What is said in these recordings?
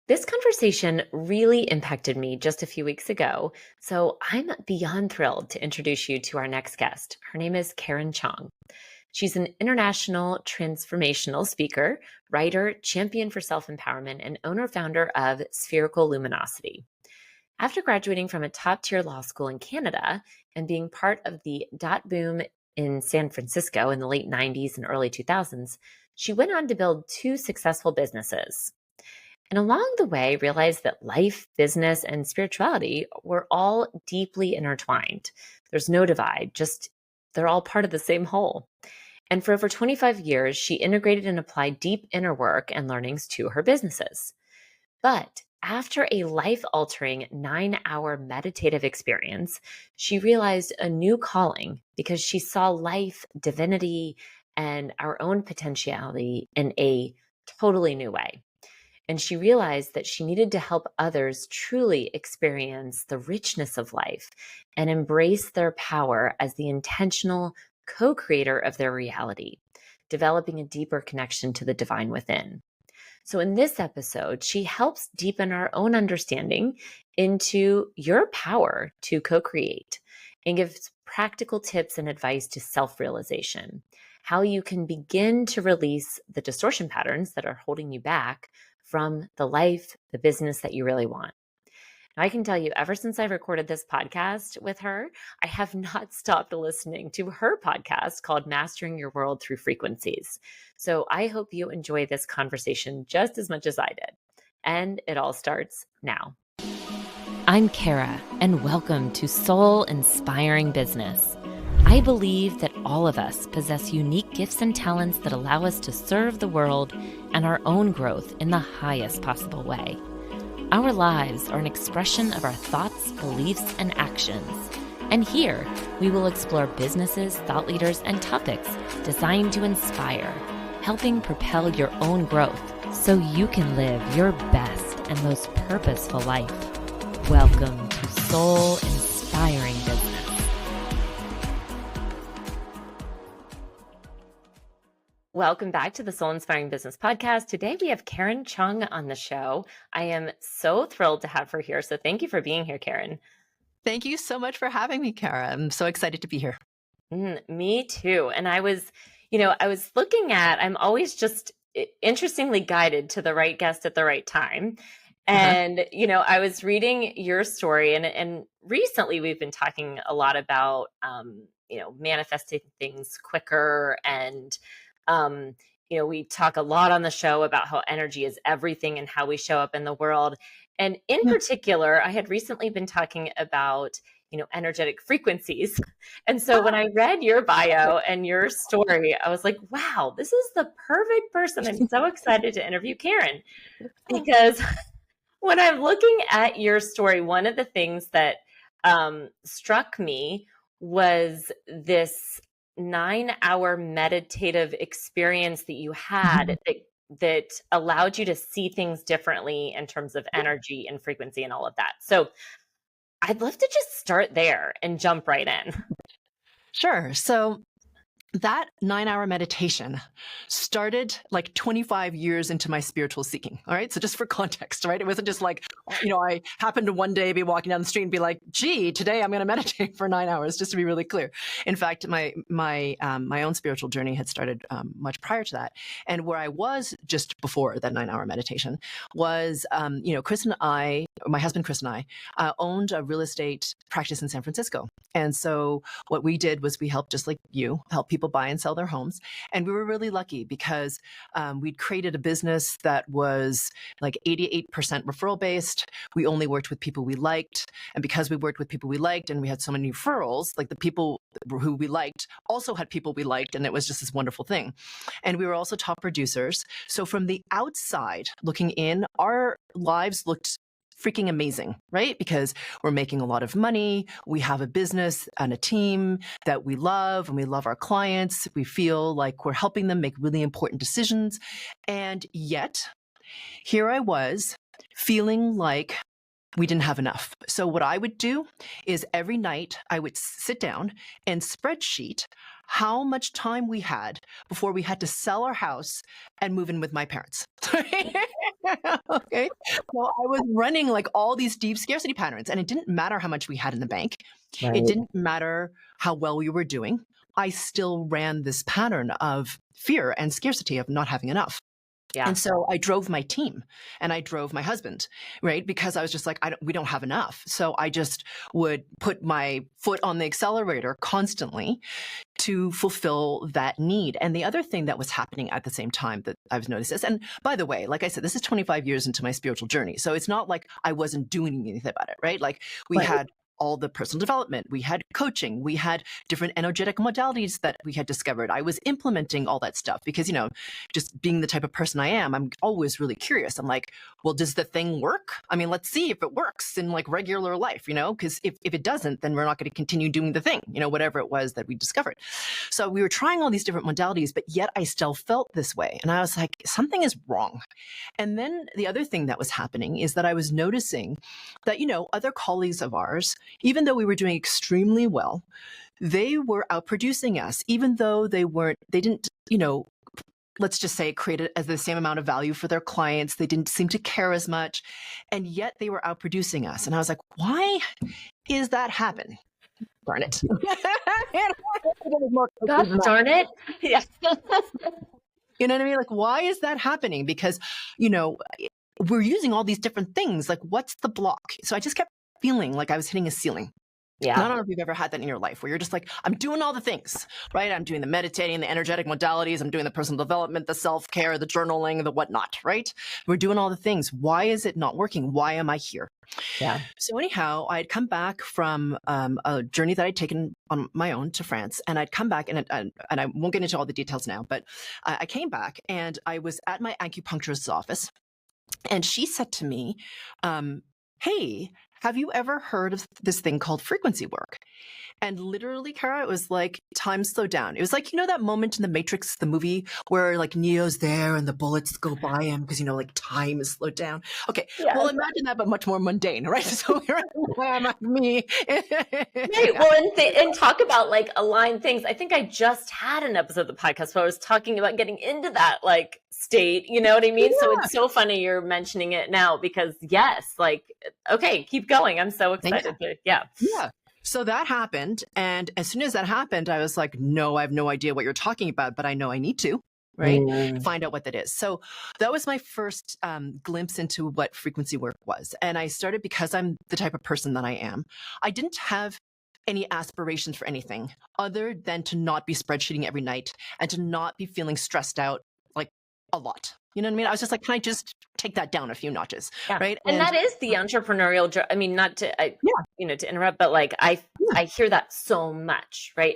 This conversation really impacted me just a few weeks ago, so I'm beyond thrilled to introduce you to our next guest. Her name is Karen Cheong. She's an international transformational speaker, writer, champion for self empowerment, and owner founder of Spherical Luminosity. After graduating from a top tier law school in Canada and being part of the dot boom in San Francisco in the late 90s and early 2000s, she went on to build two successful businesses. And along the way, realized that life, business, and spirituality were all deeply intertwined. There's no divide, just they're all part of the same whole. And for over 25 years, she integrated and applied deep inner work and learnings to her businesses. But after a life altering 9-hour meditative experience, she realized a new calling because she saw life, divinity, and our own potentiality in a totally new way. And she realized that she needed to help others truly experience the richness of life and embrace their power as the intentional co creator of their reality, developing a deeper connection to the divine within. So, in this episode, she helps deepen our own understanding into your power to co create and gives practical tips and advice to self realization, how you can begin to release the distortion patterns that are holding you back from the life, the business that you really want. Now, I can tell you, ever since I recorded this podcast with her, I have not stopped listening to her podcast called Mastering Your World Through Frequencies. So I hope you enjoy this conversation just as much as I did. And it all starts now. I'm Kara, and welcome to Soul Inspiring Business. I believe that all of us possess unique gifts and talents that allow us to serve the world and our own growth in the highest possible way. Our lives are an expression of our thoughts, beliefs, and actions. And here, we will explore businesses, thought leaders, and topics designed to inspire, helping propel your own growth so you can live your best and most purposeful life. Welcome to Soul Inspiring Business. Welcome back to the Soul Inspiring Business Podcast. Today we have Karen Cheong on the show. I am so thrilled to have her here. So thank you for being here, Karen. Thank you so much for having me, Kara. I'm so excited to be here. Me too. And I was looking at, I'm always just interestingly guided to the right guest at the right time. And, I was reading your story and recently we've been talking a lot about, manifesting things quicker and, we talk a lot on the show about how energy is everything and how we show up in the world. And in particular, I had recently been talking about, energetic frequencies. And so when I read your bio and your story, I was like, wow, this is the perfect person. I'm so excited to interview Karen because when I'm looking at your story, one of the things that struck me was this 9-hour meditative experience that you had that allowed you to see things differently in terms of energy and frequency and all of that. So I'd love to just start there and jump right in. Sure. So that 9-hour meditation started like 25 years into my spiritual seeking. All right. So just for context, right? It wasn't just like, I happened to one day be walking down the street and be like, gee, today I'm going to meditate for 9 hours, just to be really clear. In fact, my own spiritual journey had started much prior to that. And where I was just before that 9-hour meditation was, Chris and I, my husband, Chris and I, owned a real estate practice in San Francisco. And so what we did was we helped, just like you, help people buy and sell their homes. And we were really lucky because we'd created a business that was like 88% referral based. We only worked with people we liked. And because we worked with people we liked and we had so many referrals, like the people who we liked also had people we liked. And it was just this wonderful thing. And we were also top producers. So from the outside looking in, our lives looked freaking amazing, right? Because we're making a lot of money. We have a business and a team that we love, and we love our clients. We feel like we're helping them make really important decisions. And yet, here I was feeling like we didn't have enough. So what I would do is every night I would sit down and spreadsheet how much time we had before we had to sell our house and move in with my parents. Okay. So I was running like all these deep scarcity patterns, and it didn't matter how much we had in the bank. Right. It didn't matter how well we were doing. I still ran this pattern of fear and scarcity of not having enough. Yeah. And so I drove my team and I drove my husband, right? Because I was just like, we don't have enough. So I just would put my foot on the accelerator constantly to fulfill that need. And the other thing that was happening at the same time that I've noticed this, and by the way, like I said, this is 25 years into my spiritual journey. So it's not like I wasn't doing anything about it, right? Like we had all the personal development, we had coaching, we had different energetic modalities that we had discovered. I was implementing all that stuff because, just being the type of person I am, I'm always really curious. I'm like, well, does the thing work? I mean, let's see if it works in like regular life, because if it doesn't, then we're not going to continue doing the thing, whatever it was that we discovered. So we were trying all these different modalities, but yet I still felt this way. And I was like, something is wrong. And then the other thing that was happening is that I was noticing that, other colleagues of ours, even though we were doing extremely well, they were outproducing us, even though they didn't, let's just say created as the same amount of value for their clients. They didn't seem to care as much. And yet they were outproducing us. And I was like, why is that happen? Darn it. God darn it. Yeah. You know what I mean? Like, why is that happening? Because, we're using all these different things. Like, what's the block? So I just kept feeling like I was hitting a ceiling. Yeah. And I don't know if you've ever had that in your life where you're just like, I'm doing all the things, right? I'm doing the meditating, the energetic modalities. I'm doing the personal development, the self-care, the journaling, the whatnot, right? We're doing all the things. Why is it not working? Why am I here? Yeah. So anyhow, I'd come back from a journey that I'd taken on my own to France, and I'd come back, and I won't get into all the details now, but I came back and I was at my acupuncturist's office, and she said to me, hey, have you ever heard of this thing called frequency work? And literally, Kara, it was like time slowed down. It was like, that moment in The Matrix, the movie, where like Neo's there and the bullets go by him because, like time is slowed down. Okay, yeah. Well, imagine that, but much more mundane, right? So here I am, me. Right. Well, and talk about like aligned things. I think I just had an episode of the podcast where I was talking about getting into that like state, you know what I mean? Yeah. So it's so funny you're mentioning it now because yes, like, okay, keep going. I'm so excited. Yeah. So that happened. And as soon as that happened, I was like, no, I have no idea what you're talking about, but I know I need to, right? Find out what that is. So that was my first glimpse into what frequency work was. And I started because I'm the type of person that I am. I didn't have any aspirations for anything other than to not be spreadsheeting every night and to not be feeling stressed out like a lot. You know what I mean? I was just like, can I just take that down a few notches? Yeah. Right. And that is the entrepreneurial, I mean, not to, to interrupt, but like, I hear that so much, right?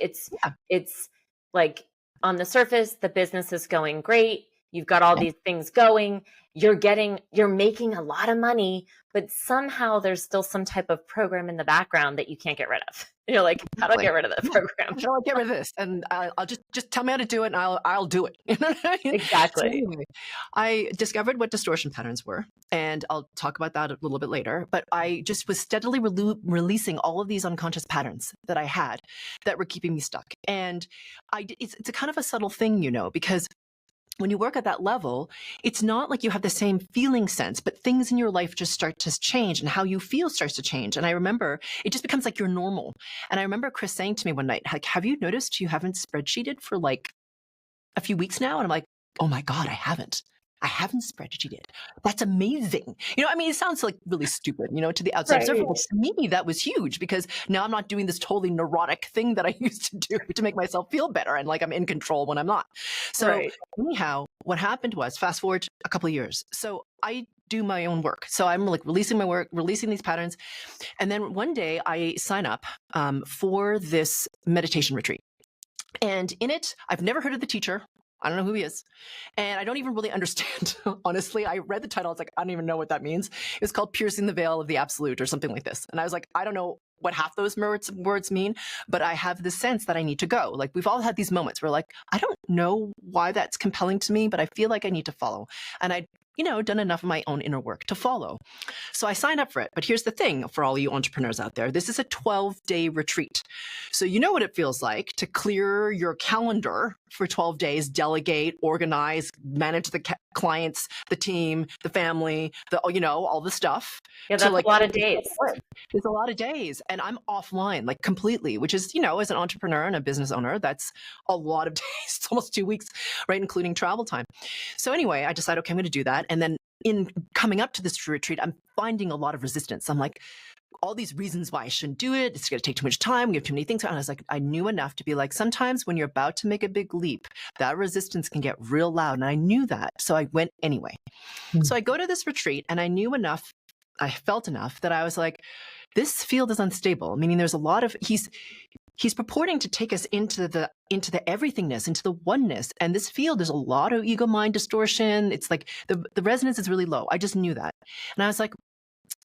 It's like on the surface, the business is going great. You've got all these things going, you're making a lot of money, but somehow there's still some type of program in the background that you can't get rid of. And you're like, how do I get rid of that program? How do I get rid of this? And I'll just tell me how to do it, and I'll do it. Exactly. So anyway, I discovered what distortion patterns were, and I'll talk about that a little bit later. But I just was steadily releasing all of these unconscious patterns that I had that were keeping me stuck. And it's a kind of a subtle thing, because when you work at that level, it's not like you have the same feeling sense, but things in your life just start to change and how you feel starts to change. And I remember it just becomes like you're normal. And I remember Chris saying to me one night, like, have you noticed you haven't spreadsheeted for like a few weeks now? And I'm like, oh my God, I haven't spreadsheeted. That's amazing. I mean, it sounds like really stupid, to the outside observer. But to me, that was huge because now I'm not doing this totally neurotic thing that I used to do to make myself feel better and like I'm in control when I'm not. So anyhow, what happened was fast forward a couple of years. So I do my own work. So I'm like releasing my work, releasing these patterns. And then one day I sign up for this meditation retreat. And in it, I've never heard of the teacher. I don't know who he is. And I don't even really understand. Honestly, I read the title. I was like, I don't even know what that means. It was called Piercing the Veil of the Absolute or something like this. And I was like, I don't know what half those words mean, but I have the sense that I need to go. Like we've all had these moments where like, I don't know why that's compelling to me, but I feel like I need to follow. And I'd done enough of my own inner work to follow. So I signed up for it. But here's the thing for all you entrepreneurs out there. This is a 12-day retreat. So you know what it feels like to clear your calendar for 12 days, delegate, organize, manage the clients, the team, the family, all the stuff. Yeah, that's a lot of days. It's a lot of days. And I'm offline, like completely, which is, as an entrepreneur and a business owner, that's a lot of days. It's almost 2 weeks, right? Including travel time. So anyway, I decided, okay, I'm going to do that. And then in coming up to this retreat, I'm finding a lot of resistance. I'm like, all these reasons why I shouldn't do it. It's going to take too much time. We have too many things. And I was like, I knew enough to be like, sometimes when you're about to make a big leap, that resistance can get real loud. And I knew that. So I went anyway. So I go to this retreat and I knew enough. I felt enough that I was like, this field is unstable. Meaning there's a lot of, he's purporting to take us into the everythingness, into the oneness. And this field, there's a lot of ego mind distortion. It's like the resonance is really low. I just knew that. And I was like,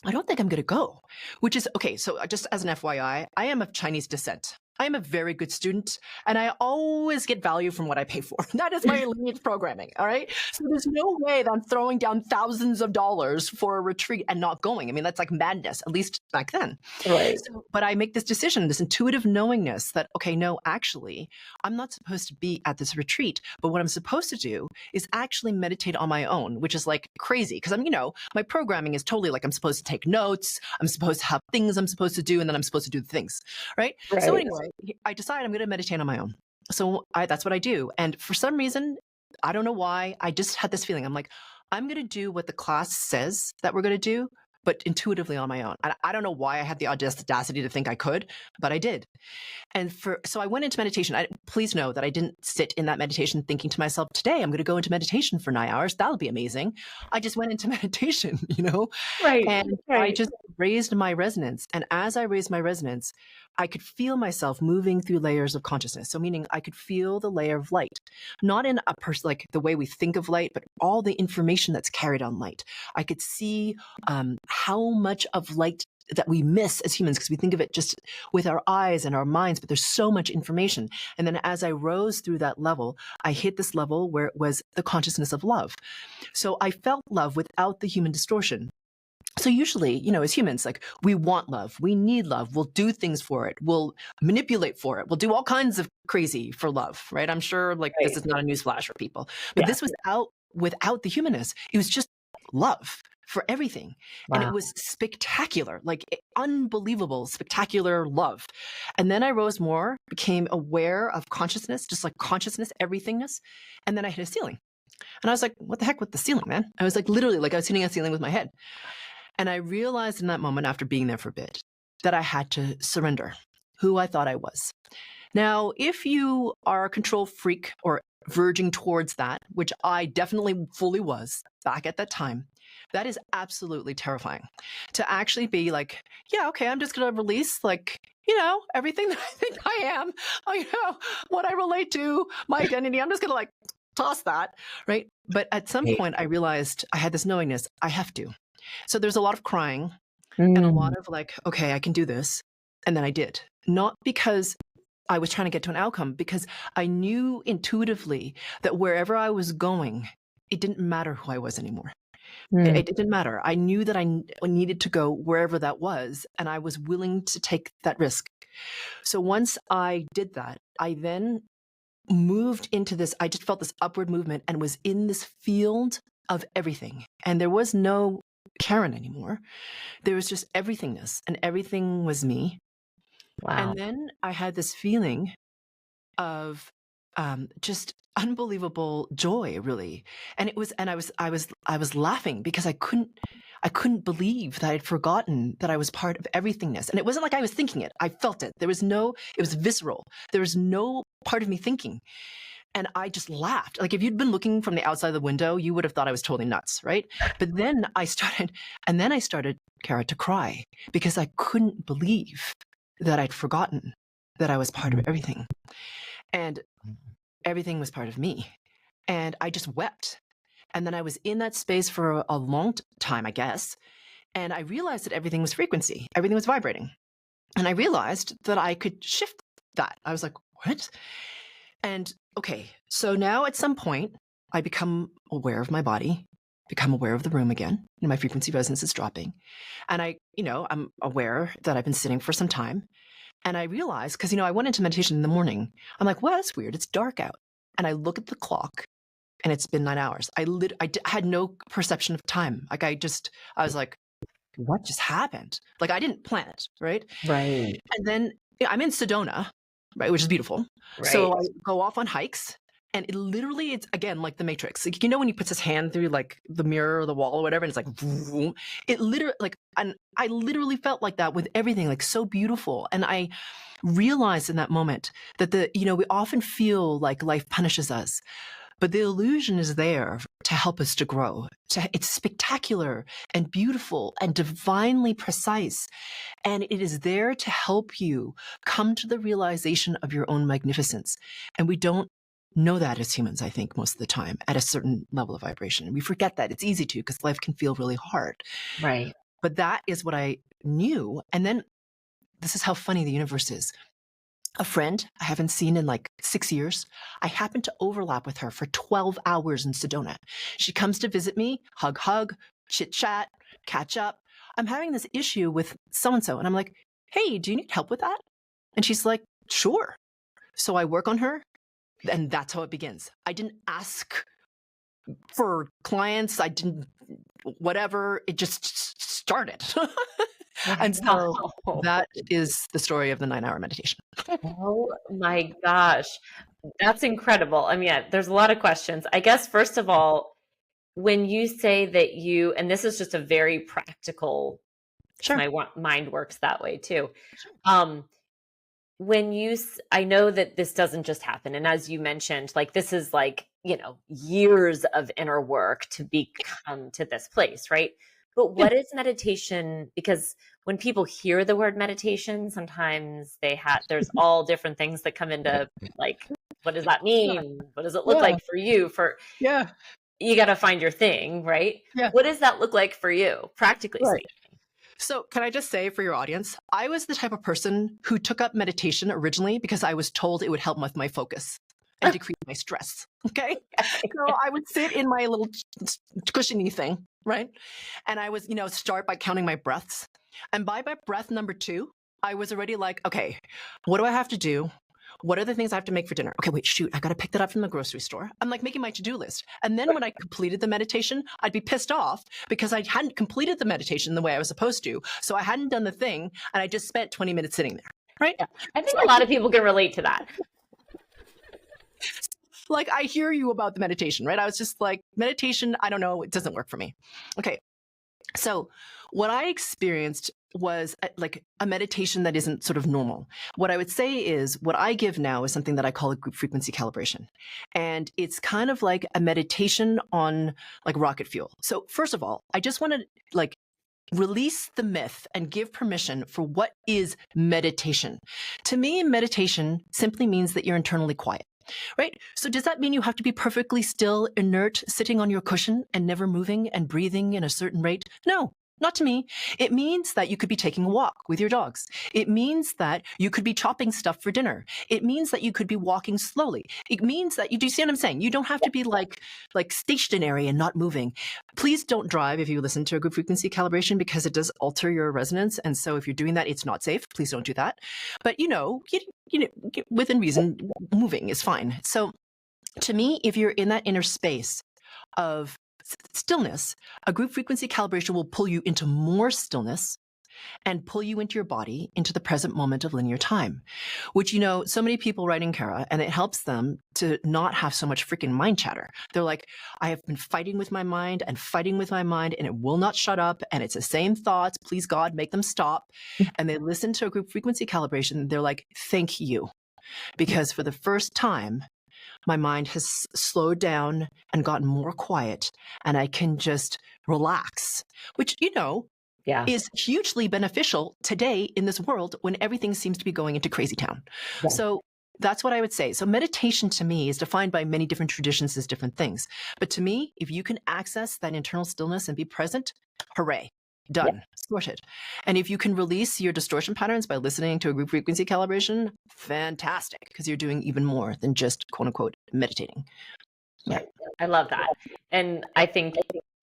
I don't think I'm going to go, which is okay. So just as an FYI, I am of Chinese descent. I am a very good student and I always get value from what I pay for. That is my lineage programming. All right. So there's no way that I'm throwing down thousands of dollars for a retreat and not going. I mean, that's like madness, at least back then. Right. So, but I make this decision, this intuitive knowingness that, okay, no, actually, I'm not supposed to be at this retreat, but what I'm supposed to do is actually meditate on my own, which is like crazy. Cause my programming is totally like, I'm supposed to take notes. I'm supposed to have things I'm supposed to do. And then I'm supposed to do the things. Right. So anyway, I decide I'm going to meditate on my own. So that's what I do. And for some reason, I don't know why, I just had this feeling. I'm like, I'm going to do what the class says that we're going to do, but intuitively on my own. I don't know why I had the audacity to think I could, but I did. And so I went into meditation. Please know that I didn't sit in that meditation thinking to myself, today I'm going to go into meditation for 9 hours. That'll be amazing. I just went into meditation, Right. And I just raised my resonance. And as I raised my resonance, I could feel myself moving through layers of consciousness. So meaning I could feel the layer of light, not in a person like the way we think of light, but all the information that's carried on light. I could see how much of light that we miss as humans, because we think of it just with our eyes and our minds, but there's so much information. And then as I rose through that level, I hit this level where it was the consciousness of love. So I felt love without the human distortion. So usually, as humans, like we want love, we need love, we'll do things for it, we'll manipulate for it, we'll do all kinds of crazy for love, right? I'm sure this is not a newsflash for people, but this was without the humanness. It was just love for everything. Wow. And it was spectacular, like unbelievable, spectacular love. And then I rose more, became aware of consciousness, just like consciousness, everythingness. And then I hit a ceiling. And I was like, what the heck with the ceiling, man? I was like, literally, like I was hitting a ceiling with my head. And I realized in that moment, after being there for a bit, that I had to surrender who I thought I was. Now, if you are a control freak or verging towards that, which I definitely fully was back at that time, that is absolutely terrifying. To actually be like, yeah, okay, I'm just going to release everything that I think I am, what I relate to, my identity. I'm just going to toss that, right? But at some point, I realized I had this knowingness, I have to. So there's a lot of crying and a lot of okay, I can do this. And then I did. Not because I was trying to get to an outcome, because I knew intuitively that wherever I was going, it didn't matter who I was anymore. It didn't matter. I knew that I needed to go wherever that was, and I was willing to take that risk. So once I did that, I then moved into this, I just felt this upward movement and was in this field of everything. And there was no Karen anymore. There was just everythingness, and everything was me. Wow. And then I had this feeling of just unbelievable joy, really. And it was, and I was laughing because I couldn't believe that I'd forgotten that I was part of everythingness. And it wasn't like I was thinking it. I felt it. It was visceral. There was no part of me thinking. And I just laughed. Like if you'd been looking from the outside of the window, you would have thought I was totally nuts, right? But then I started, Kara, to cry because I couldn't believe that I'd forgotten that I was part of everything. And everything was part of me. And I just wept. And then I was in that space for a long time, I guess. And I realized that everything was frequency. Everything was vibrating. And I realized that I could shift that. I was like, what? And okay, so now at some point, I become aware of my body, become aware of the room again. And my frequency resonance is dropping. And I'm aware that I've been sitting for some time. And I realized, because, I went into meditation in the morning. I'm like, well, that's weird. It's dark out. And I look at the clock and it's been 9 hours. I had no perception of time. Like I was like, what just happened? Like I didn't plan it. Right. Right. And then I'm in Sedona, right, which is beautiful. Right. So I go off on hikes, and it's again like the Matrix. Like, when he puts his hand through like the mirror or the wall or whatever, and it's like, vroom, it literally and I literally felt like that with everything, like so beautiful. And I realized in that moment that we often feel like life punishes us, but the illusion is there to help us to grow. It's spectacular and beautiful and divinely precise. And it is there to help you come to the realization of your own magnificence. And we don't know that as humans, I think, most of the time at a certain level of vibration. And we forget that. It's easy to, because life can feel really hard. Right. But that is what I knew. And then this is how funny the universe is. A friend I haven't seen in like 6 years, I happened to overlap with her for 12 hours in Sedona. She comes to visit me, hug, chit chat, catch up. I'm having this issue with so-and-so. And I'm like, hey, do you need help with that? And she's like, sure. So I work on her, and that's how it begins. I didn't ask for clients. I didn't, whatever. It just started. And so that is the story of the 9-hour meditation. Oh my gosh. That's incredible. I mean, there's a lot of questions. I guess, first of all, when you say that and this is just a very practical, Sure. my mind works that way too. I know that this doesn't just happen. And as you mentioned, like, this is like, years of inner work to become to this place, right? But what is meditation? Because when people hear the word meditation, sometimes there's all different things that come into, like, what does that mean? What does it look like for you? You got to find your thing, right? Yeah. What does that look like for you, practically speaking? So can I just say, for your audience, I was the type of person who took up meditation originally because I was told it would help with my focus and decrease my stress. Okay. So I would sit in my little cushiony thing, right? And I was, start by counting my breaths. And by breath number 2, I was already like, okay, what do I have to do? What are the things I have to make for dinner? Okay, wait, shoot, I got to pick that up from the grocery store. I'm like making my to-do list. And then when I completed the meditation, I'd be pissed off because I hadn't completed the meditation the way I was supposed to. So I hadn't done the thing, and I just spent 20 minutes sitting there, right? Yeah. I think a lot of people can relate to that. Like, I hear you about the meditation, right? I was just like, meditation, I don't know, it doesn't work for me. Okay. So what I experienced was a meditation that isn't sort of normal. What I would say is, what I give now is something that I call a group frequency calibration. And it's kind of like a meditation on like rocket fuel. So first of all, I just want to release the myth and give permission for what is meditation. To me, meditation simply means that you're internally quiet. Right? So does that mean you have to be perfectly still, inert, sitting on your cushion and never moving and breathing in a certain rate? No, not to me. It means that you could be taking a walk with your dogs. It means that you could be chopping stuff for dinner. It means that you could be walking slowly. It means that do you see what I'm saying? You don't have to be like stationary and not moving. Please don't drive if you listen to a group frequency calibration, because it does alter your resonance. And so if you're doing that, it's not safe. Please don't do that. But within reason, moving is fine. So to me, if you're in that inner space of stillness, a group frequency calibration will pull you into more stillness and pull you into your body, into the present moment of linear time, which, so many people write in Kara, and it helps them to not have so much freaking mind chatter. They're like, I have been fighting with my mind, and it will not shut up. And it's the same thoughts. Please, God, make them stop. And they listen to a group frequency calibration. They're like, thank you. Because for the first time, my mind has slowed down and gotten more quiet, and I can just relax, which, is hugely beneficial today in this world when everything seems to be going into crazy town. Yeah. So that's what I would say. So meditation to me is defined by many different traditions as different things. But to me, if you can access that internal stillness and be present, hooray. Done. Sorted. And if you can release your distortion patterns by listening to a group frequency calibration, fantastic, because you're doing even more than just quote unquote meditating. Yeah. I love that. And I think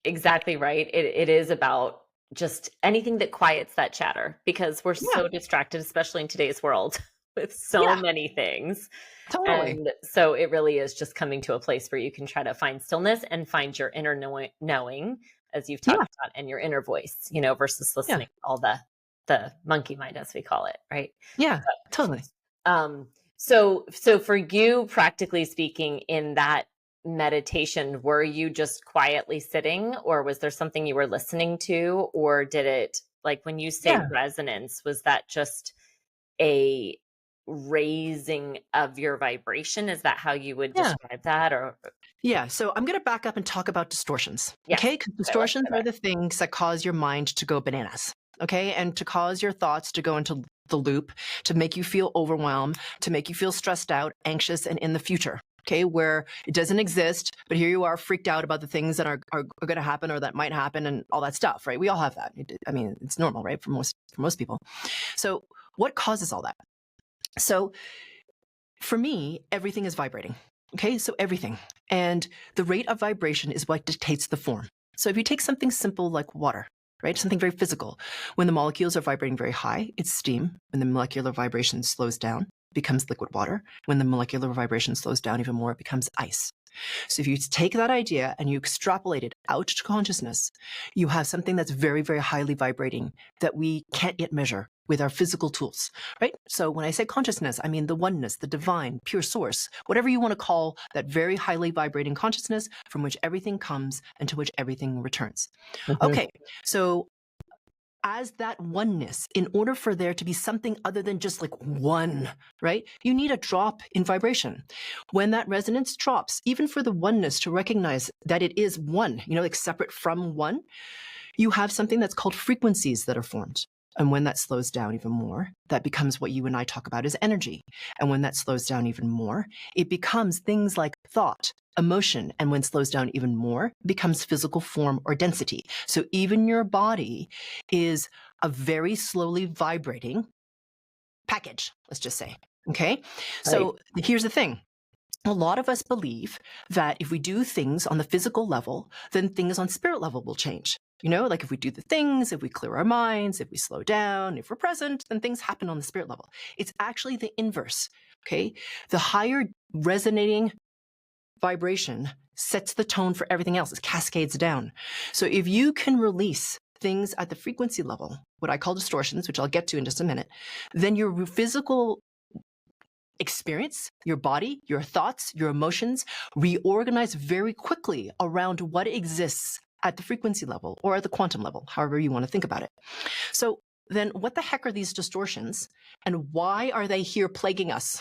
exactly right. It is about just anything that quiets that chatter because we're Yeah, so distracted, especially in today's world with so yeah, many things. totally. And so it really is just coming to a place where you can try to find stillness and find your inner knowing, as you've Yeah, talked about, and your inner voice, versus yeah, listening to all the monkey mind, as we call it, right? yeah, totally. So for you, practically speaking, in that meditation, were you just quietly sitting, or was there something you were listening to, or did it, like when you say Yeah, resonance, was that just a raising of your vibration? Is that how you would yeah. describe that? Or Yeah, so I'm going to back up and talk about distortions, yes, okay? Because I love distortions to are hear the things that cause your mind to go bananas, okay? And to cause your thoughts to go into the loop, to make you feel overwhelmed, to make you feel stressed out, anxious, and in the future, okay? Where it doesn't exist, but here you are freaked out about the things that are going to happen or that might happen and all that stuff, right? We all have that. I mean, it's normal, right? For most people. So what causes all that? So for me, everything is vibrating. Okay, so everything. And the rate of vibration is what dictates the form. So if you take something simple like water, right, something very physical, when the molecules are vibrating very high, it's steam. When the molecular vibration slows down, it becomes liquid water. When the molecular vibration slows down even more, it becomes ice. So if you take that idea and you extrapolate it out to consciousness, you have something that's very, very highly vibrating that we can't yet measure with our physical tools, right? So when I say consciousness, I mean the oneness, the divine, pure source, whatever you want to call that very highly vibrating consciousness from which everything comes and to which everything returns. that. Okay, so as that oneness, in order for there to be something other than just like one, right? You need a drop in vibration. When that resonance drops, even for the oneness to recognize that it is one, like separate from one, you have something that's called frequencies that are formed. And when that slows down even more, that becomes what you and I talk about as energy. And when that slows down even more, it becomes things like thought, emotion. And when it slows down even more, it becomes physical form or density. So even your body is a very slowly vibrating package, let's just say. Okay. Right. So here's the thing. A lot of us believe that if we do things on the physical level, then things on spirit level will change. Like if we do the things, if we clear our minds, if we slow down, if we're present, then things happen on the spirit level. It's actually the inverse. Okay. The higher resonating vibration sets the tone for everything else. It cascades down. So if you can release things at the frequency level, what I call distortions, which I'll get to in just a minute, then your physical experience, your body, your thoughts, your emotions reorganize very quickly around what exists at the frequency level or at the quantum level, however you want to think about it. So then what the heck are these distortions and why are they here plaguing us?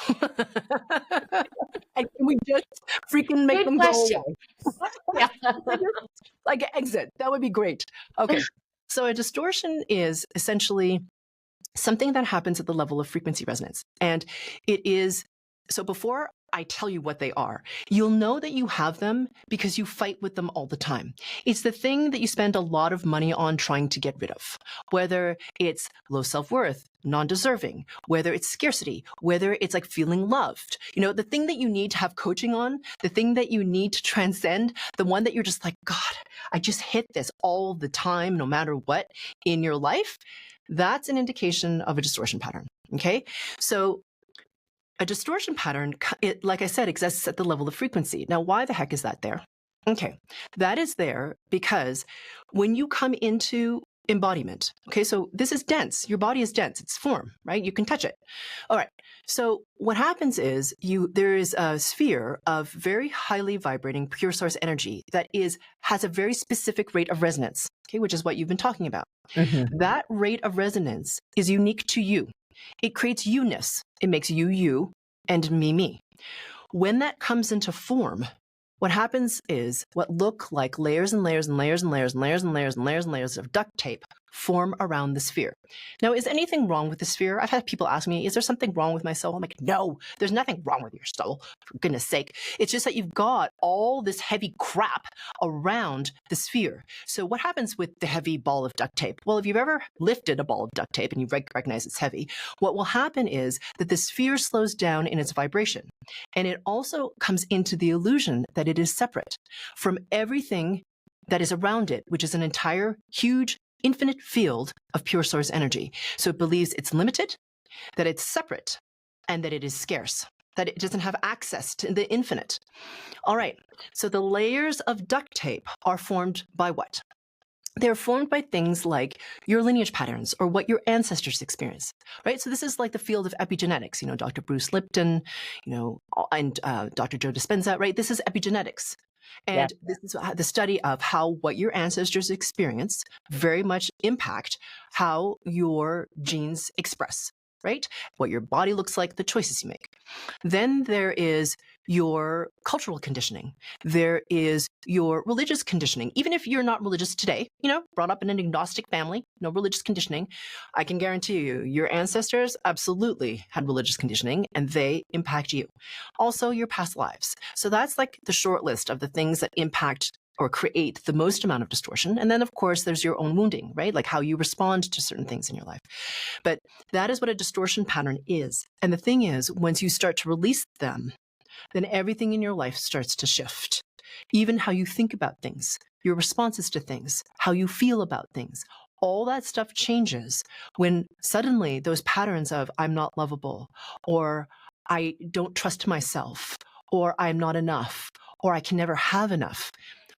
And can we just freaking make Good them go question. away? Yeah. Like exit. That would be great. Okay. So a distortion is essentially something that happens at the level of frequency resonance. And it is, so before I tell you what they are, you'll know that you have them because you fight with them all the time. It's the thing that you spend a lot of money on trying to get rid of, whether it's low self-worth, non-deserving, whether it's scarcity, whether it's like feeling loved, the thing that you need to have coaching on, the thing that you need to transcend, the one that you're just like, God, I just hit this all the time, no matter what in your life. That's an indication of a distortion pattern. Okay. So a distortion pattern, like I said, exists at the level of frequency. Now, why the heck is that there? Okay. That is there because when you come into embodiment, okay, so this is dense. Your body is dense. It's form, right? You can touch it. All right. So what happens is there is a sphere of very highly vibrating pure source energy that has a very specific rate of resonance, okay, which is what you've been talking about. Mm-hmm. That rate of resonance is unique to you. It creates you-ness. It makes you, you, and me, me. When that comes into form, what happens is what look like layers and layers and layers and layers and layers and layers and layers and layers of duct tape form around the sphere. Now, is anything wrong with the sphere? I've had people ask me, is there something wrong with my soul? I'm like, no, there's nothing wrong with your soul, for goodness sake. It's just that you've got all this heavy crap around the sphere. So what happens with the heavy ball of duct tape? Well, if you've ever lifted a ball of duct tape and you recognize it's heavy, what will happen is that the sphere slows down in its vibration. And it also comes into the illusion that it is separate from everything that is around it, which is an entire huge infinite field of pure source energy. So it believes it's limited, that it's separate, and that it is scarce, that it doesn't have access to the infinite. All right, so the layers of duct tape are formed by what? They're formed by things like your lineage patterns or what your ancestors experienced, right? So this is like the field of epigenetics, Dr. Bruce Lipton, and Dr. Joe Dispenza, right? This is epigenetics. Yeah. And this is the study of how what your ancestors experience very much impact how your genes express, right? What your body looks like, the choices you make. Then there is your cultural conditioning. There is your religious conditioning. Even if you're not religious today, brought up in an agnostic family, no religious conditioning, I can guarantee you, your ancestors absolutely had religious conditioning and they impact you. Also, your past lives. So that's like the short list of the things that impact or create the most amount of distortion. And then, of course, there's your own wounding, right? Like how you respond to certain things in your life. But that is what a distortion pattern is. And the thing is, once you start to release them, then everything in your life starts to shift. Even how you think about things, your responses to things, how you feel about things, all that stuff changes when suddenly those patterns of I'm not lovable, or I don't trust myself, or I'm not enough, or I can never have enough.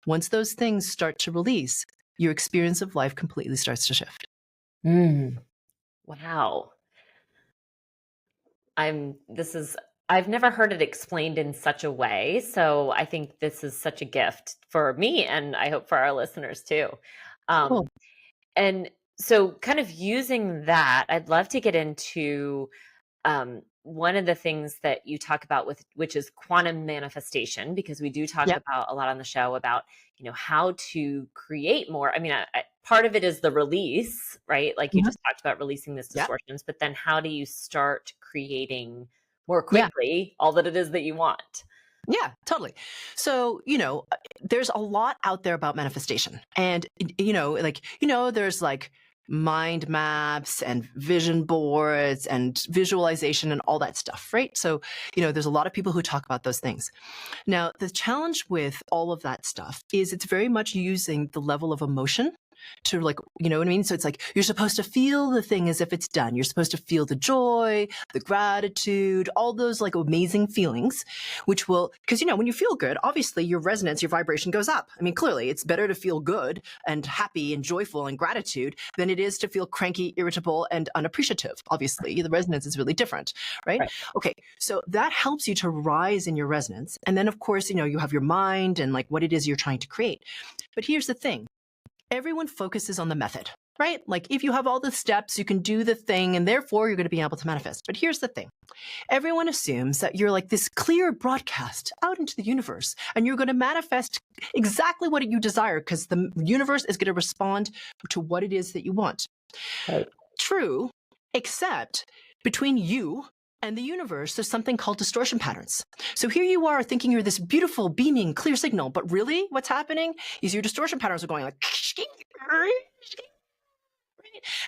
Once those things start to release, your experience of life completely starts to shift. Wow. I've never heard it explained in such a way. So I think this is such a gift for me, and I hope for our listeners too. Cool. And so kind of using that, I'd love to get into one of the things that you talk about which is quantum manifestation, because we do talk Yep. about a lot on the show about, how to create more. I mean, part of it is the release, right? Like you Mhm. just talked about releasing these Yep. distortions, but then how do you start creating more Yeah. quickly all that it is that you want? Yeah, totally. So, there's a lot out there about manifestation. And, there's like mind maps and vision boards and visualization and all that stuff, right? So, there's a lot of people who talk about those things. Now, the challenge with all of that stuff is it's very much using the level of emotion to like, you know what I mean? So it's like, you're supposed to feel the thing as if it's done. You're supposed to feel the joy, the gratitude, all those like amazing feelings, which will, because, when you feel good, obviously your resonance, your vibration goes up. I mean, clearly it's better to feel good and happy and joyful and gratitude than it is to feel cranky, irritable, and unappreciative. Obviously, the resonance is really different, right? Right. Okay. So that helps you to rise in your resonance. And then of course, you have your mind and like what it is you're trying to create. But here's the thing. Everyone focuses on the method, right? Like if you have all the steps, you can do the thing and therefore you're going to be able to manifest. But here's the thing. Everyone assumes that you're like this clear broadcast out into the universe and you're going to manifest exactly what you desire because the universe is going to respond to what it is that you want. Right. True, except between you and the universe, there's something called distortion patterns. So here you are thinking you're this beautiful, beaming, clear signal, but really what's happening is your distortion patterns are going like,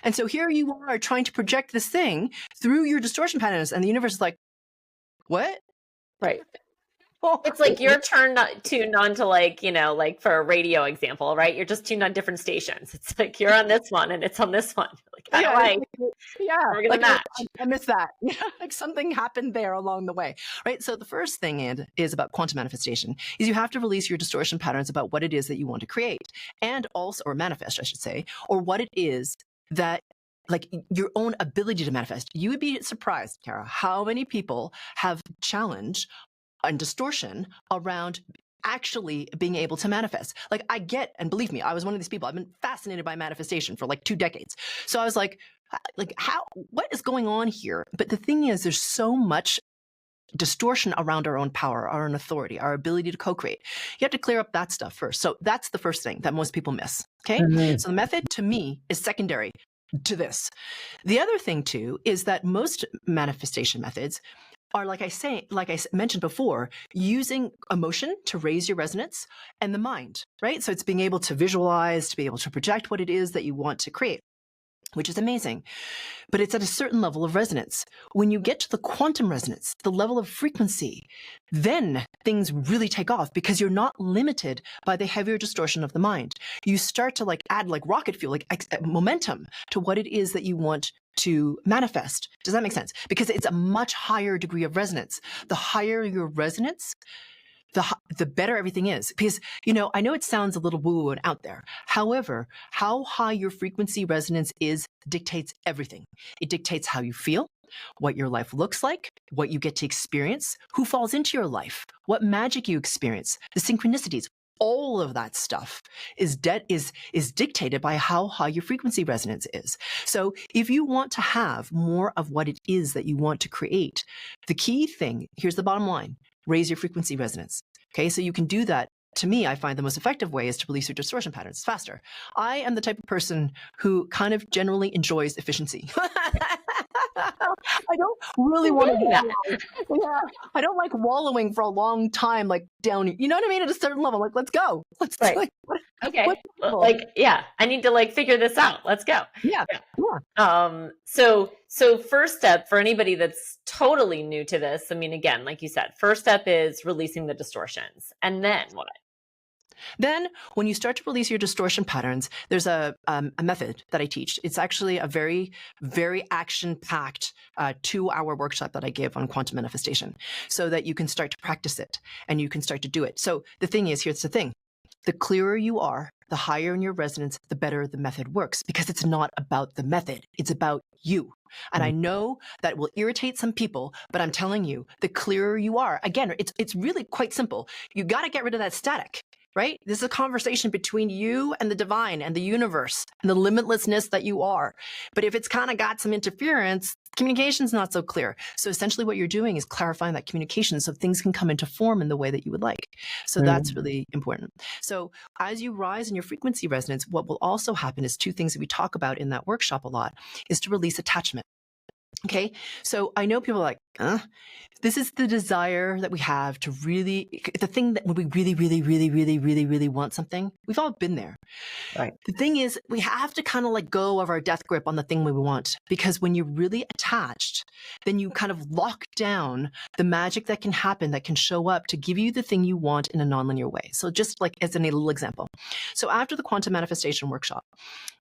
and so here you are trying to project this thing through your distortion patterns, and the universe is like, what? Right. It's like you're tuned on to like for a radio example, right? You're just tuned on different stations. It's like you're on this one and it's on this one. Like, how do we're gonna like match. I missed that. Like something happened there along the way, right? So the first thing is about quantum manifestation is you have to release your distortion patterns about what it is that you want to create and also, or manifest, I should say, or what it is that like your own ability to manifest. You would be surprised, Kara, how many people have challenge and distortion around actually being able to manifest. Like I get, and believe me, I was one of these people. I've been fascinated by manifestation for like 2 decades. So I was like what is going on here? But the thing is, there's so much distortion around our own power, our own authority, our ability to co-create. You have to clear up that stuff first. So that's the first thing that most people miss. Okay. Mm-hmm. So the method to me is secondary to this. The other thing too is that most manifestation methods are, like I mentioned before, using emotion to raise your resonance and the mind, right? So it's being able to visualize, to be able to project what it is that you want to create. which is amazing. But it's at a certain level of resonance. When you get to the quantum resonance, the level of frequency, then things really take off because you're not limited by the heavier distortion of the mind. You start to add rocket fuel, momentum to what it is that you want to manifest. Does that make sense? Because it's a much higher degree of resonance. The higher your resonance, the better everything is. Because, I know it sounds a little woo-woo and out there. However, how high your frequency resonance is dictates everything. It dictates how you feel, what your life looks like, what you get to experience, who falls into your life, what magic you experience, the synchronicities. All of that stuff is dictated by how high your frequency resonance is. So if you want to have more of what it is that you want to create, the key thing, here's the bottom line: raise your frequency resonance. Okay, so you can do that. To me, I find the most effective way is to release your distortion patterns faster. I am the type of person who kind of generally enjoys efficiency. I don't really want to wallow. Yeah, I don't like wallowing for a long time, down. You know what I mean? At a certain level, let's go. Let's right. Okay. I need to figure this out. Let's go. Yeah. So first step for anybody that's totally new to this, I mean, again, like you said, first step is releasing the distortions. And then what? Then when you start to release your distortion patterns, there's a method that I teach. It's actually a very, very action-packed 2-hour workshop that I give on quantum manifestation so that you can start to practice it and you can start to do it. So the thing is, here's the thing. The clearer you are, the higher in your resonance, the better the method works, because it's not about the method. It's about you. And I know that will irritate some people, but I'm telling you, the clearer you are, again, it's really quite simple. You got to get rid of that static. Right? This is a conversation between you and the divine and the universe and the limitlessness that you are. But if it's kind of got some interference, communication's not so clear. So essentially what you're doing is clarifying that communication so things can come into form in the way that you would like. So that's really important. So as you rise in your frequency resonance, what will also happen is 2 things that we talk about in that workshop a lot is to release attachment. Okay, so I know people are like, this is the desire that we have to really, the thing that when we really, really, really, really, really, really want something, we've all been there. Right. The thing is, we have to kind of let go of our death grip on the thing we want, because when you're really attached, then you kind of lock down the magic that can happen, that can show up to give you the thing you want in a nonlinear way. So just as a little example. So after the quantum manifestation workshop,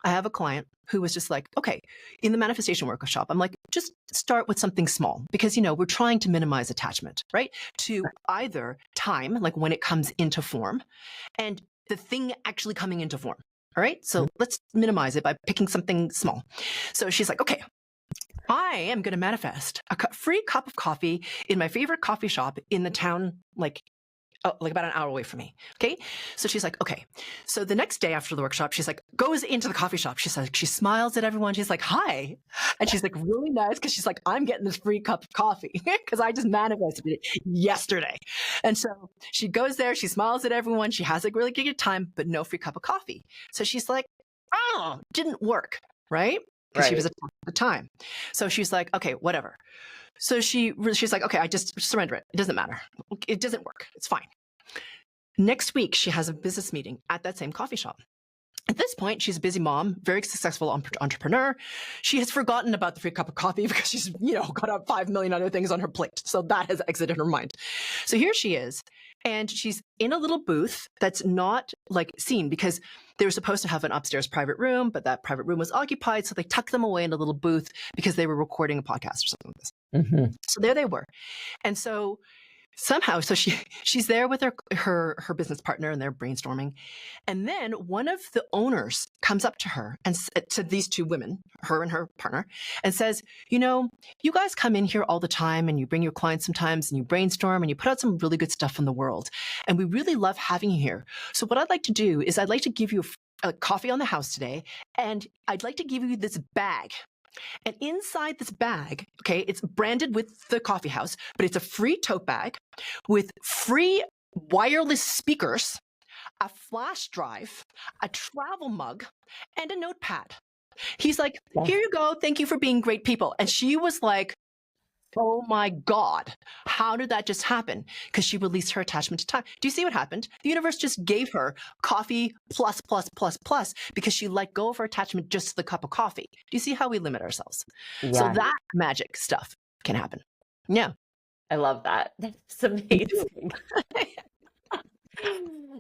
I have a client who was just okay, in the manifestation workshop, I'm just start with something small, because, we're trying to minimize attachment, right? To either time, when it comes into form, and the thing actually coming into form. All right. So let's minimize it by picking something small. So she's like, okay, I am going to manifest a free cup of coffee in my favorite coffee shop in the town, about an hour away from me. Okay. So she's like, okay. So the next day after the workshop, she's goes into the coffee shop. She's she smiles at everyone. She's like, hi. And she's really nice, because she's I'm getting this free cup of coffee because I just manifested it yesterday. And so she goes there, she smiles at everyone. She has a really good time, but no free cup of coffee. So she's like, oh, didn't work. Right. Because she was at the time. So she's like, okay, whatever. So she's like, okay, I just surrender it. It doesn't matter. It doesn't work. It's fine. Next week, she has a business meeting at that same coffee shop. At this point, she's a busy mom, very successful entrepreneur. She has forgotten about the free cup of coffee because she's, got 5 million other things on her plate. So that has exited her mind. So here she is, and she's in a little booth that's not seen, because they were supposed to have an upstairs private room, but that private room was occupied. So they tucked them away in a little booth because they were recording a podcast or something like this. So there they were. And so somehow, she's there with her business partner, and they're brainstorming. And then one of the owners comes up to her and to these 2 women, her and her partner, and says, you guys come in here all the time, and you bring your clients sometimes, and you brainstorm, and you put out some really good stuff in the world. And we really love having you here. So what I'd like to do is I'd like to give you a coffee on the house today, and I'd like to give you this bag. And inside this bag, okay, it's branded with the coffee house, but it's a free tote bag with free wireless speakers, a flash drive, a travel mug, and a notepad. He's like, here you go. Thank you for being great people. And she was like, oh my God, how did that just happen? Because she released her attachment to time. Do you see what happened? The universe just gave her coffee plus, plus, plus, plus, because she let go of her attachment just to the cup of coffee. Do you see how we limit ourselves? So Yeah, that magic stuff can happen. Yeah. I love that. That's amazing.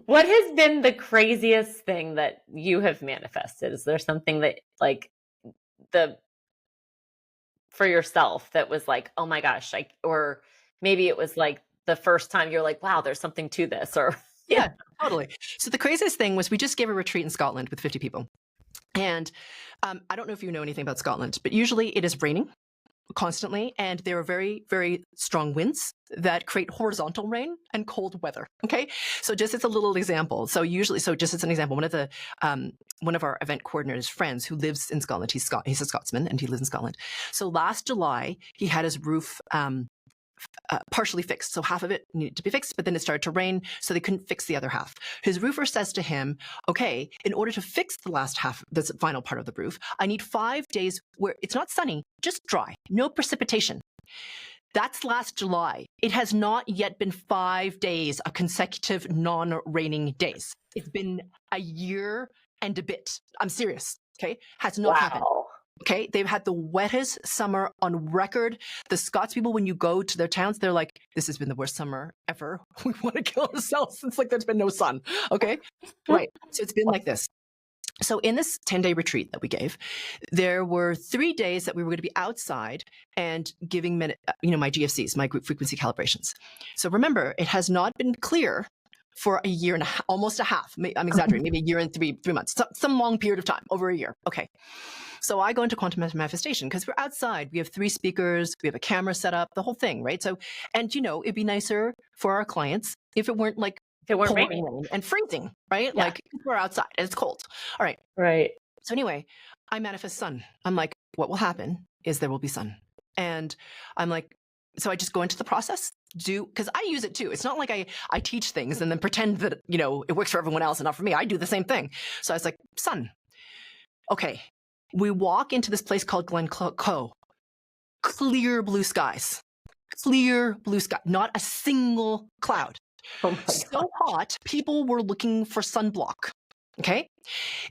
What has been the craziest thing that you have manifested? Is there something that like the for yourself that was like, oh my gosh, like, or maybe it was like the first time you're like, wow, there's something to this, or Yeah, totally. So the craziest thing was we just gave a retreat in Scotland with 50 people. And I don't know if you know anything about Scotland, but usually it is raining constantly, and there are very, very strong winds that create horizontal rain and cold weather. Okay, so just as a little example, so just as an example, one of our event coordinators' friends who lives in Scotland, he's a Scotsman and he lives in Scotland. So last July he had his roof partially fixed. So half of it needed to be fixed, but then it started to rain, so they couldn't fix the other half. His roofer says to him, okay, in order to fix the last half, the final part of the roof, I need 5 days where it's not sunny, just dry, no precipitation. That's last July. It has not yet been 5 days of consecutive non-raining days. It's been a year and a bit. I'm serious. Okay. Has not happened. wow. Okay, they've had the wettest summer on record. The Scots people, when you go to their towns, they're like, this has been the worst summer ever. We want to kill ourselves. It's like there's been no sun. Okay, right. So it's been like this. So in this 10-day retreat that we gave, there were 3 days that we were going to be outside and giving my GFCs, my group frequency calibrations. So remember, it has not been clear for a year and almost a half. I'm exaggerating, maybe a year and three months, some long period of time, over a year. Okay. So I go into quantum manifestation because we're outside. We have 3 speakers. We have a camera set up, the whole thing, right? So, and it'd be nicer for our clients if it weren't like If it weren't pouring raining. rain and freezing, right? Yeah. Like we're outside and it's cold. All right. Right. So anyway, I manifest sun. I'm like, what will happen is there will be sun. And I'm like, so I just go into the process, because I use it too. It's not like I teach things and then pretend that, it works for everyone else and not for me. I do the same thing. So I was like, sun. Okay. We walk into this place called Glencoe. Clear blue skies. Clear blue sky. Not a single cloud. Oh my So God. hot, people were looking for sunblock. Okay.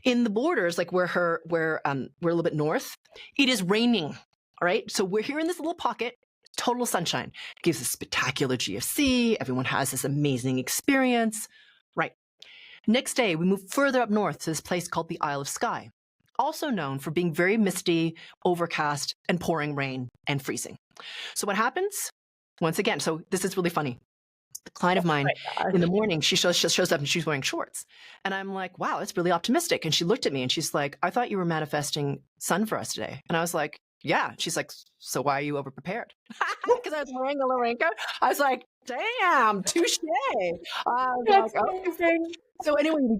In the borders, like we're a little bit north, it is raining. All right. So we're here in this little pocket, total sunshine. It gives a spectacular GFC. Everyone has this amazing experience. Right. Next day, we move further up north to this place called the Isle of Skye, also known for being very misty, overcast, and pouring rain and freezing. So what happens? Once again, so this is really funny. A client of mine, in the morning, she shows up and she's wearing shorts. And I'm like, wow, that's really optimistic. And she looked at me and she's like, I thought you were manifesting sun for us today. And I was like, yeah. She's like, so why are you overprepared? Because I was wearing a little raincoat. I was like, damn, touche. That's amazing. So anyway, we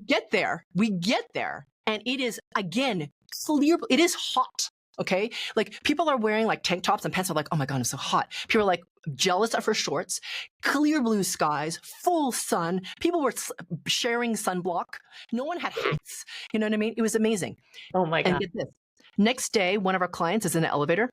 get there, and it is, again, clear. It is hot. Okay. Like people are wearing like tank tops and pants are like, oh my God, it's so hot. People are like jealous of her shorts, clear blue skies, full sun. People were sharing sunblock. No one had hats. You know what I mean? It was amazing. Oh my And God. get this. Next day, one of our clients is in an elevator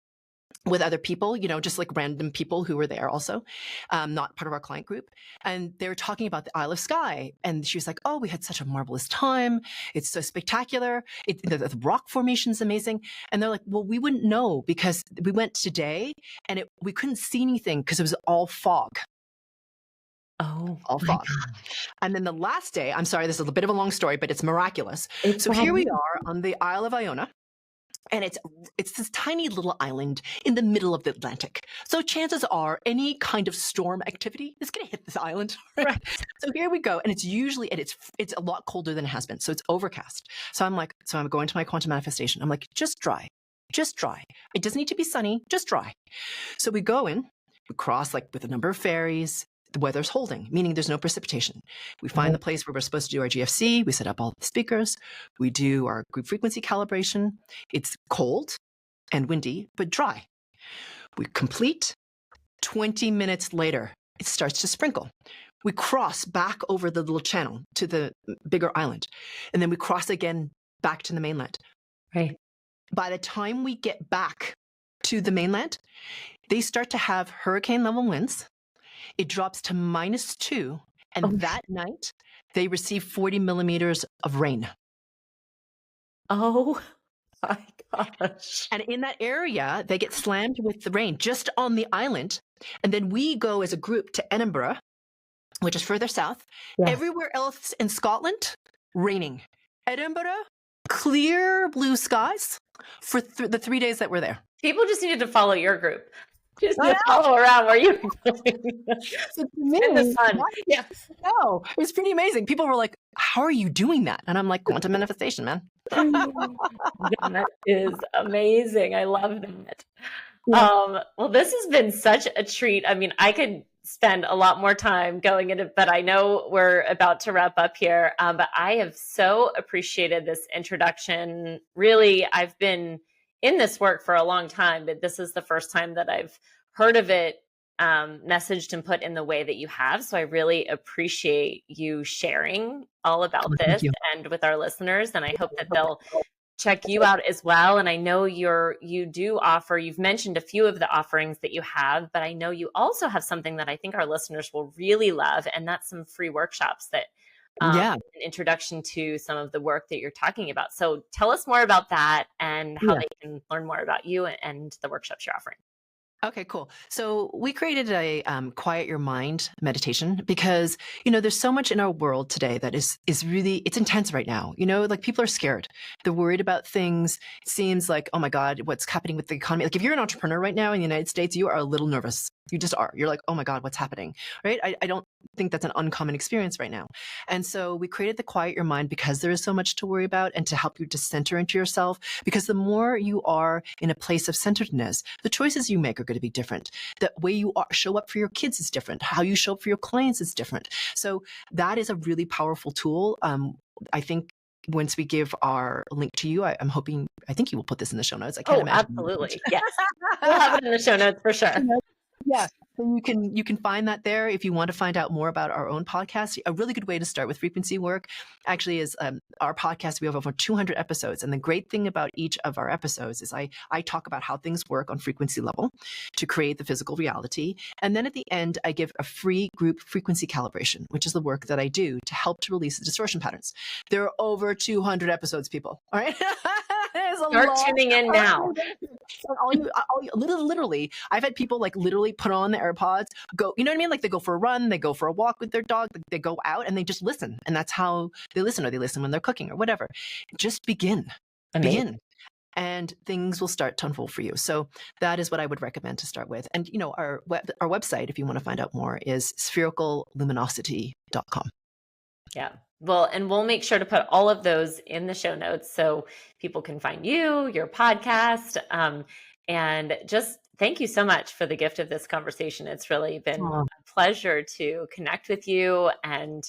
with other people, just like random people who were there also, not part of our client group. And they were talking about the Isle of Skye. And she was like, oh, we had such a marvelous time. It's so spectacular. The rock formation is amazing. And they're like, well, we wouldn't know because we went today and we couldn't see anything because it was all fog. Oh, All my fog. gosh. And then the last day, I'm sorry, this is a bit of a long story, but it's miraculous. So here we are on the Isle of Iona. And it's this tiny little island in the middle of the Atlantic. So chances are any kind of storm activity is going to hit this island. Right? So here we go. And it's a lot colder than it has been. So it's overcast. So I'm going to my quantum manifestation. I'm like, just dry. It doesn't need to be sunny, just dry. So we go in, we cross like with a number of ferries. The weather's holding, meaning there's no precipitation. We find the place where we're supposed to do our GFC. We set up all the speakers. We do our group frequency calibration. It's cold and windy, but dry. We complete. 20 minutes later, it starts to sprinkle. We cross back over the little channel to the bigger island. And then we cross again back to the mainland. Right. By the time we get back to the mainland, they start to have hurricane level winds. It drops to -2. And that night, they receive 40 millimeters of rain. Oh my gosh. And in that area, they get slammed with the rain just on the island. And then we go as a group to Edinburgh, which is further south. Yes. Everywhere else in Scotland, raining. Edinburgh, clear blue skies for the 3 days that we're there. People just needed to follow your group. Just to follow around where you were going. So to me, In the sun. Yeah. no, it was pretty amazing. People were like, how are you doing that? And I'm like, quantum manifestation, man. That is amazing. I love that. Yeah. Well, this has been such a treat. I mean, I could spend a lot more time going into, but I know we're about to wrap up here. But I have so appreciated this introduction. Really, I've been in this work for a long time, but this is the first time that I've heard of it messaged and put in the way that you have. So I really appreciate you sharing all about this and with our listeners. And I hope that they'll check you out as well. And I know you do offer, you've mentioned a few of the offerings that you have, but I know you also have something that I think our listeners will really love. And that's some free workshops that an introduction to some of the work that you're talking about. So tell us more about that and how they can learn more about you and the workshops you're offering. Okay, cool. So we created a quiet your mind meditation because, there's so much in our world today that is really, it's intense right now. Like people are scared. They're worried about things. It seems like, oh my God, what's happening with the economy? Like if you're an entrepreneur right now in the United States, you are a little nervous. You just are. You're like, oh my God, what's happening? Right? I don't think that's an uncommon experience right now. And so we created the quiet your mind because there is so much to worry about and to help you to center into yourself. Because the more you are in a place of centeredness, the choices you make are going to be different. The way you show up for your kids is different. How you show up for your clients is different. So that is a really powerful tool. I think once we give our link to you, I think you will put this in the show notes. I can't imagine. Absolutely. Yes. We'll have it in the show notes for sure. Yeah. So you can find that there if you want to find out more about our own podcast. A really good way to start with frequency work actually is our podcast. We have over 200 episodes. And the great thing about each of our episodes is I talk about how things work on frequency level to create the physical reality. And then at the end, I give a free group frequency calibration, which is the work that I do to help to release the distortion patterns. There are over 200 episodes, people. All right. Start tuning in now. Literally, I've had people like literally put on the AirPods, go, you know what I mean? Like they go for a run, they go for a walk with their dog, they go out and they just listen. And that's how they listen, or they listen when they're cooking or whatever. Just begin. And things will start to unfold for you. So that is what I would recommend to start with. And, our website, if you want to find out more, is sphericalluminosity.com. Yeah. Well, and we'll make sure to put all of those in the show notes so people can find you, your podcast, and just thank you so much for the gift of this conversation. It's really been a pleasure to connect with you and,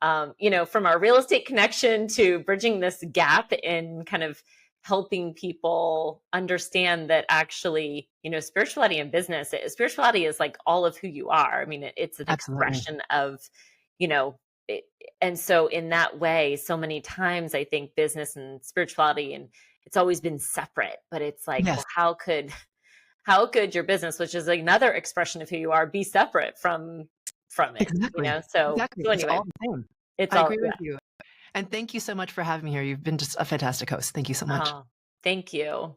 from our real estate connection to bridging this gap in kind of helping people understand that actually, spirituality and business, spirituality is like all of who you are. I mean, it's an expression of, and so in that way, so many times I think business and spirituality, and it's always been separate, but it's like, well, how could your business, which is another expression of who you are, be separate from it? Exactly. So anyway, it's all the same. I agree with you. And thank you so much for having me here. You've been just a fantastic host. Thank you so much. Oh, thank you.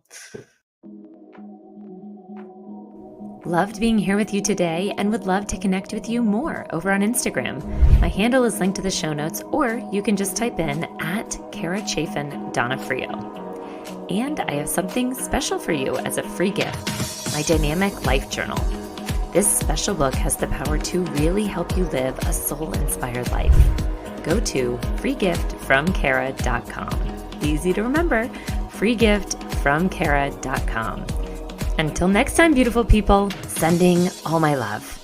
Loved being here with you today and would love to connect with you more over on Instagram. My handle is linked to the show notes, or you can just type in @Karen Chaffin Donofrio. And I have something special for you as a free gift, my dynamic life journal. This special book has the power to really help you live a soul-inspired life. Go to freegiftfromkara.com. Easy to remember, freegiftfromkara.com. Until next time, beautiful people, sending all my love.